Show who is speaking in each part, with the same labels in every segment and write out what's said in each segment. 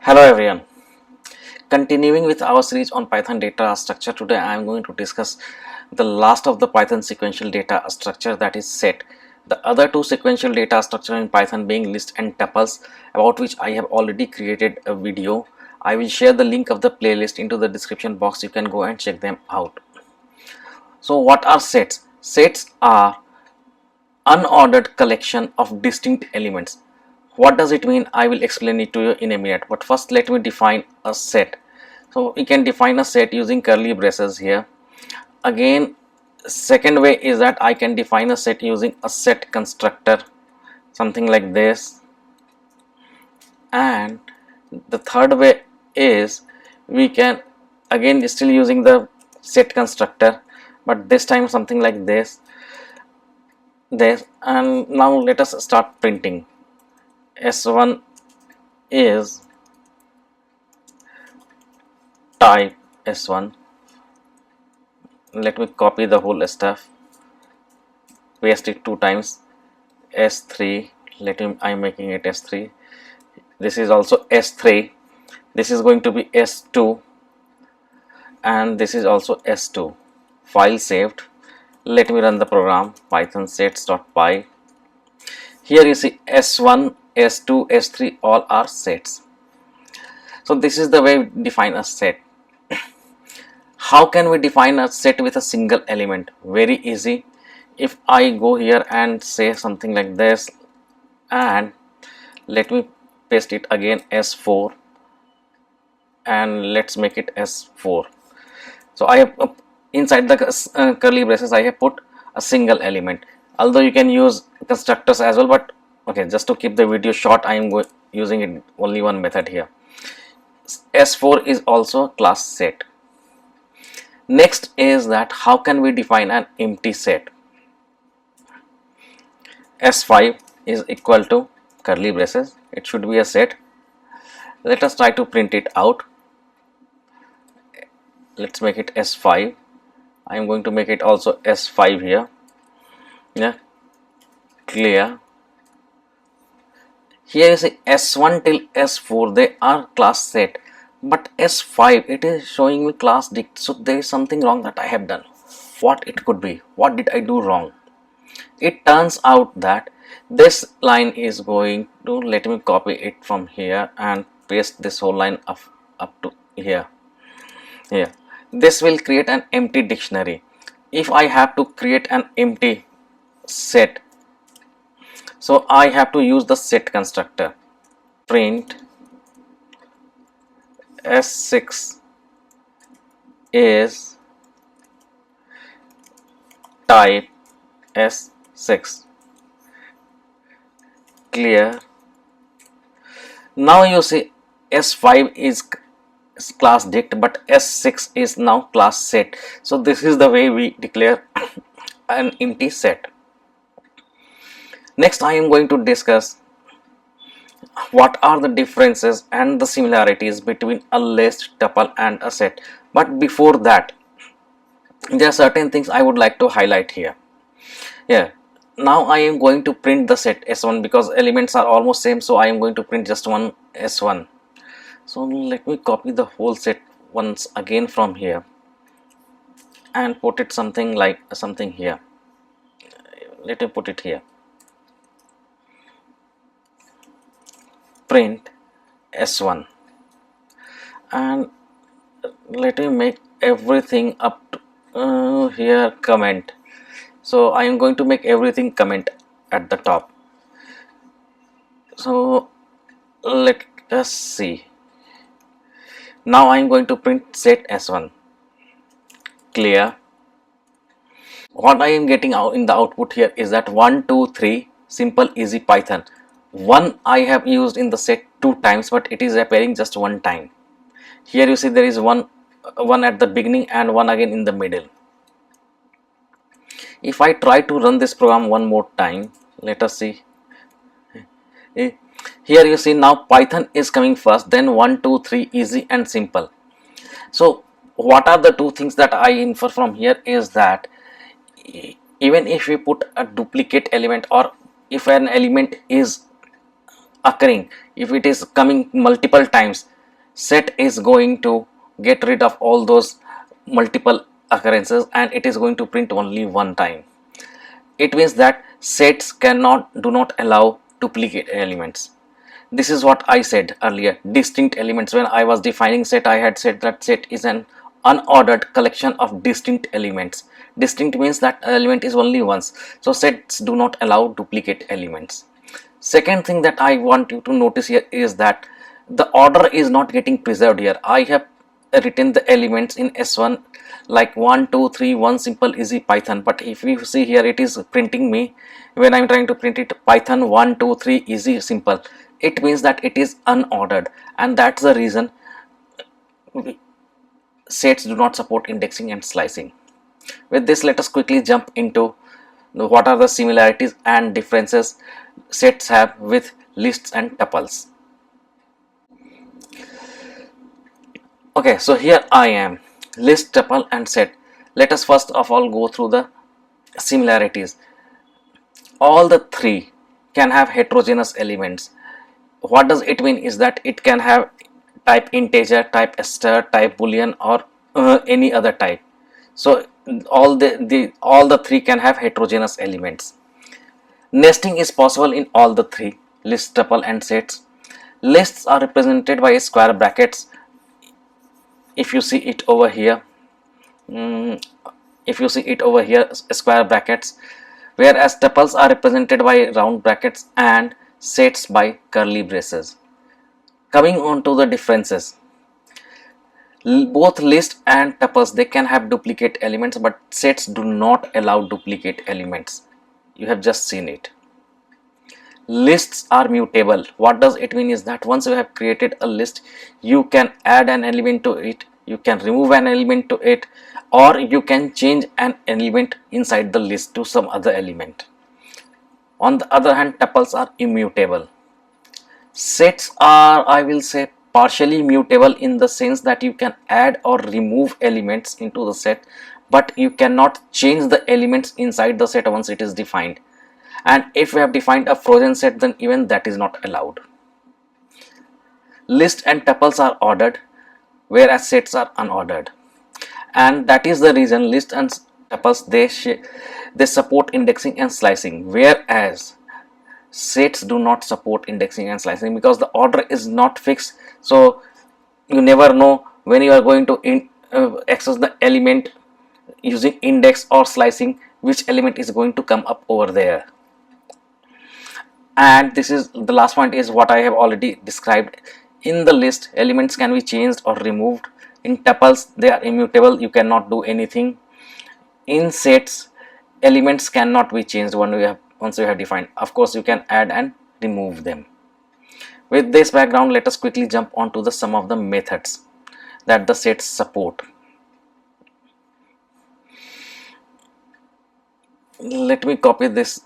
Speaker 1: Hello everyone. Continuing with our series on Python data structure, today I am going to discuss the last of the Python sequential data structure, that is set. The other two sequential data structure in Python being list and tuples, about which I have already created a video. I will share the link of the playlist into the description box. You can go and check them out. So what are sets? Sets are unordered collection of distinct elements. What does it mean? I will explain it to you in a minute, but first let me define a set. So we can define a set using curly braces here. Again, second way is that I can define a set using a set constructor, something like this. And the third way is we can again still using the set constructor, but this time something like this. And now let us start printing. S1 is type S1. Let me copy the whole stuff, paste it 2 times. S3, I'm making it S3. This is also S3. This is going to be S2, and this is also S2. File saved. Let me run the program. Python sets.py. Here you see S1, S2, S3 all are sets. So this is the way we define a set. How can we define a set with a single element? Very easy. If I go here and say something like this, and let me paste it again S4, and let's make it S4. So I have inside the curly braces I have put a single element, although you can use constructors as well, but okay, just to keep the video short, I am using it only one method here. S4 is also a class set. Next is that how can we define an empty set? S5 is equal to curly braces. It should be a set. Let us try to print it out. Let's make it S5. I am going to make it also S5 here. Yeah, clear. Here you see S1 till S4 they are class set, but S5 it is showing me class dict. So there is something wrong that I have done. What it could be? What did I do wrong? It turns out that this line is going to, let me copy it from here and paste this whole line up to here. Here, this will create an empty dictionary. If I have to create an empty set, so I have to use the set constructor. Print S6 is type S6. Clear. Now you see S5 is class dict, but S6 is now class set. So this is the way we declare an empty set. Next I am going to discuss what are the differences and the similarities between a list, tuple and a set. But before that, there are certain things I would like to highlight here. Yeah, now I am going to print the set S1 because elements are almost same, so I am going to print just one S1. So let me copy the whole set once again from here and put it something like something here. Let me put it here. Print S1, and let me make everything up to here comment. So I am going to make everything comment at the top. So let us see. Now I am going to print set S1. Clear. What I am getting out in the output here is that 1, 2, 3 SimpleEasyPython. 1 I have used in the set 2 times, but it is appearing just 1 time. Here you see there is one at the beginning and one again in the middle. If I try to run this program one more time, let us see. Here you see now Python is coming first, then 1, 2, 3 easy and simple. So what are the two things that I infer from here is that even if we put a duplicate element, or if an element is occurring, if it is coming multiple times, set is going to get rid of all those multiple occurrences and it is going to print only one time. It means that sets do not allow duplicate elements. This is what I said earlier, distinct elements. When I was defining set, I had said that set is an unordered collection of distinct elements. Distinct means that element is only once. So sets do not allow duplicate elements. Second thing that I want you to notice here is that the order is not getting preserved here. I have written the elements in S1 like 1, 2, 3, 1 simple easy Python, but if you see here it is printing me when I'm trying to print it Python 1, 2, 3 easy simple. It means that it is unordered, and that's the reason sets do not support indexing and slicing. With this, let us quickly jump into what are the similarities and differences sets have with lists and tuples. Okay, so here I am, list, tuple and set. Let us first of all go through the similarities. All the three can have heterogeneous elements. What does it mean is that it can have type integer, type str, type boolean, or any other type. So all the three can have heterogeneous elements. Nesting is possible in all the three, list, tuple and sets. Lists are represented by square brackets. If you see it over here, square brackets, whereas tuples are represented by round brackets and sets by curly braces. Coming on to the differences, both list and tuples, they can have duplicate elements, but sets do not allow duplicate elements. You have just seen it. Lists are mutable. What does it mean is that once you have created a list, you can add an element to it, you can remove an element to it, or you can change an element inside the list to some other element. On the other hand, tuples are immutable. Sets are, I will say, partially mutable in the sense that you can add or remove elements into the set, but you cannot change the elements inside the set once it is defined. And if we have defined a frozen set, then even that is not allowed. List and tuples are ordered, whereas sets are unordered, and that is the reason list and tuples they support indexing and slicing, whereas sets do not support indexing and slicing because the order is not fixed. So you never know when you are going to access the element using index or slicing, which element is going to come up over there. And this is the last point, is what I have already described. In the list, elements can be changed or removed. In tuples, they are immutable, you cannot do anything. In sets, elements cannot be changed once you have defined. Of course, you can add and remove them. With this background, let us quickly jump on to some of the methods that the sets support. Let me copy this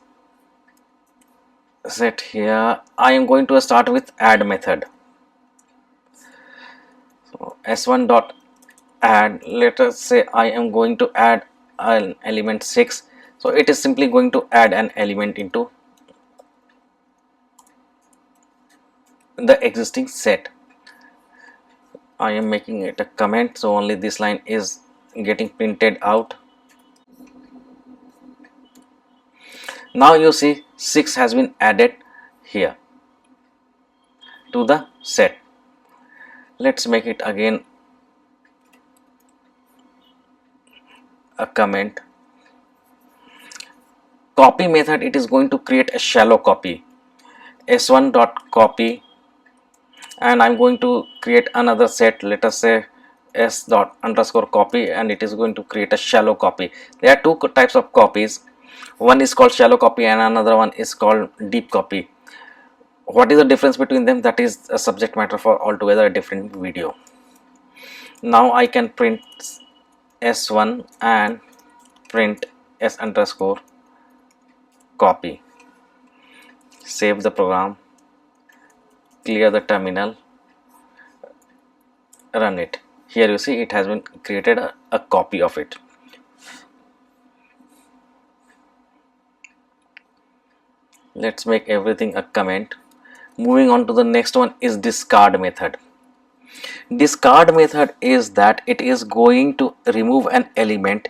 Speaker 1: set here. I am going to start with add method. So s1 dot add, let us say I am going to add an element 6. So it is simply going to add an element into the existing set. I am making it a comment, so only this line is getting printed out. Now you see 6 has been added here to the set. Let's make it again a comment. Copy method, it is going to create a shallow copy. s1 dot copy, and I'm going to create another set, let us say s dot underscore copy, and it is going to create a shallow copy. There are two types of copies. One is called shallow copy and another one is called deep copy. What is the difference between them? That is a subject matter for altogether a different video. Now I can print s1 and print s underscore copy. Save the program, clear the terminal, run it. Here you see it has been created a copy of it. Let's make everything a comment. Moving on to the next one is discard method. Discard method is that it is going to remove an element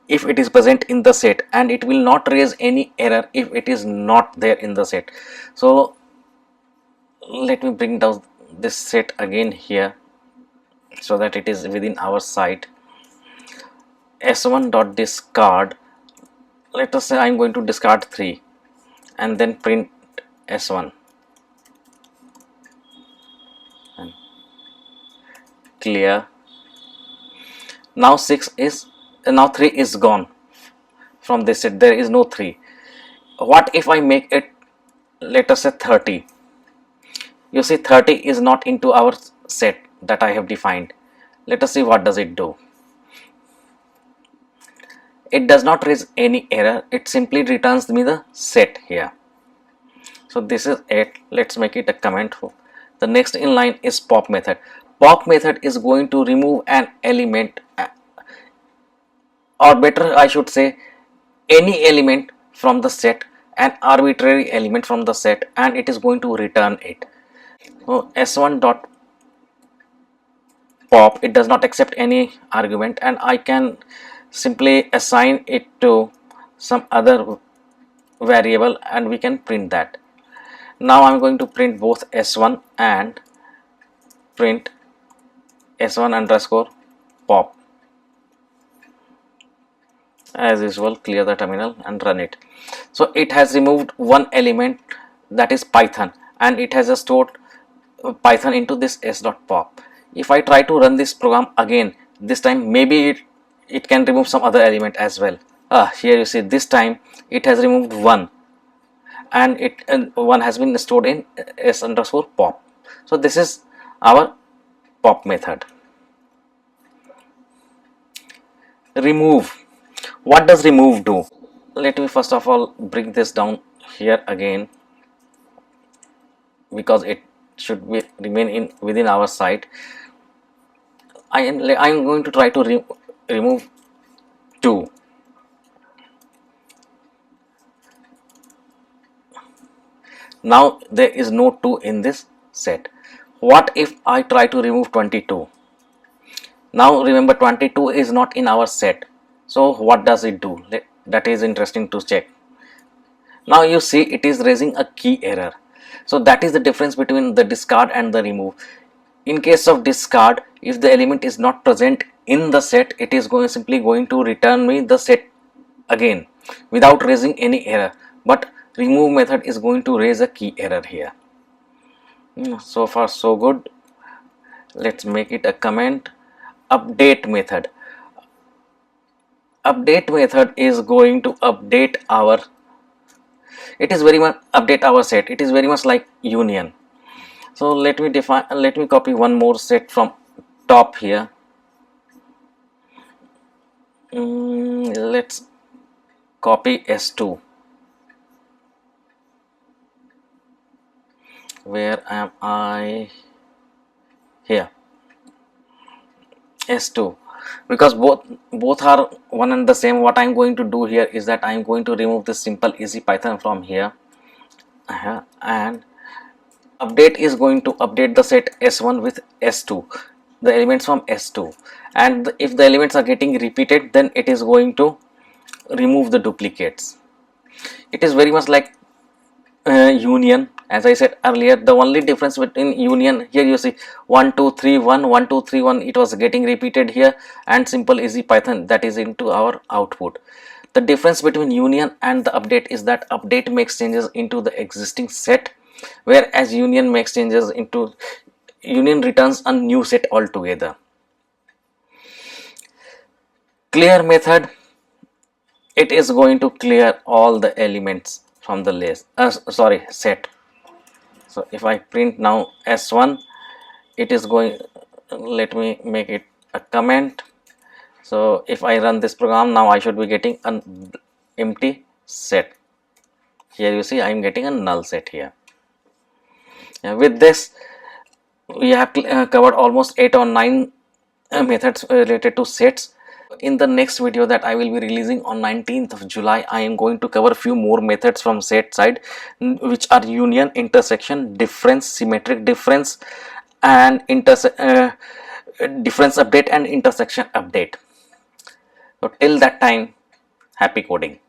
Speaker 1: if it is present in the set, and it will not raise any error if it is not there in the set. So let me bring down this set again here so that it is within our sight. S1 dot discard, let us say I am going to discard 3 and then print S1 and clear. Now 3 is gone from this set, there is no 3. What if I make it, let us say 30? You see 30 is not into our set that I have defined. Let us see what does it do. It does not raise any error, it simply returns me the set here. So this is it. Let's make it a comment. The next in line is pop method. Pop method is going to remove an element, or better I should say any element from the set, an arbitrary element from the set, and it is going to return it. So s1 dot pop, it does not accept any argument, and I can simply assign it to some other variable and we can print that. Now I'm going to print both s1 and print s1 underscore pop. As usual, clear the terminal and run it. So it has removed one element, that is Python, and it has stored Python into this s.pop. If I try to run this program again, this time maybe it can remove some other element as well. Here you see this time it has removed one, and one has been stored in s underscore pop. So this is our pop method. Remove. What does remove do? Let me first of all bring this down here again, because it should remain within our sight. I am going to try to remove 2. Now there is no 2 in this set. What if I try to remove 22? Now remember 22 is not in our set. So what does it do? That is interesting to check. Now you see it is raising a key error. So that is the difference between the discard and the remove. In case of discard, if the element is not present in the set, it is simply going to return me the set again without raising any error. But remove method is going to raise a key error here. So far so good. Let's make it a comment. Update method. Update method is going to update our, it is very much update our set. It is very much like union. So let me copy one more set from top here. Let's copy s2. Where am I? Here, s2. Because both are one and the same. What I am going to do here is that I am going to remove this SimpleEasyPython from here, and update is going to update the set s1 with s2, the elements from s2, and if the elements are getting repeated, then it is going to remove the duplicates. It is very much like union. As I said earlier, the only difference between union, here you see 1 2 3 1 1 2 3 1, it was getting repeated here, and SimpleEasyPython, that is into our output. The difference between union and the update is that update makes changes into the existing set, whereas union makes changes into, union returns a new set altogether. Clear method, it is going to clear all the elements from the list, set. So if I print now s1, it is going, let me make it a comment. So if I run this program now, I should be getting an empty set. Here you see I am getting a null set here. With this we have covered almost 8 or 9 methods related to sets. In the next video that I will be releasing on 19th of July, I am going to cover a few more methods from set side, which are union, intersection, difference, symmetric difference, and difference update and intersection update. So till that time, happy coding.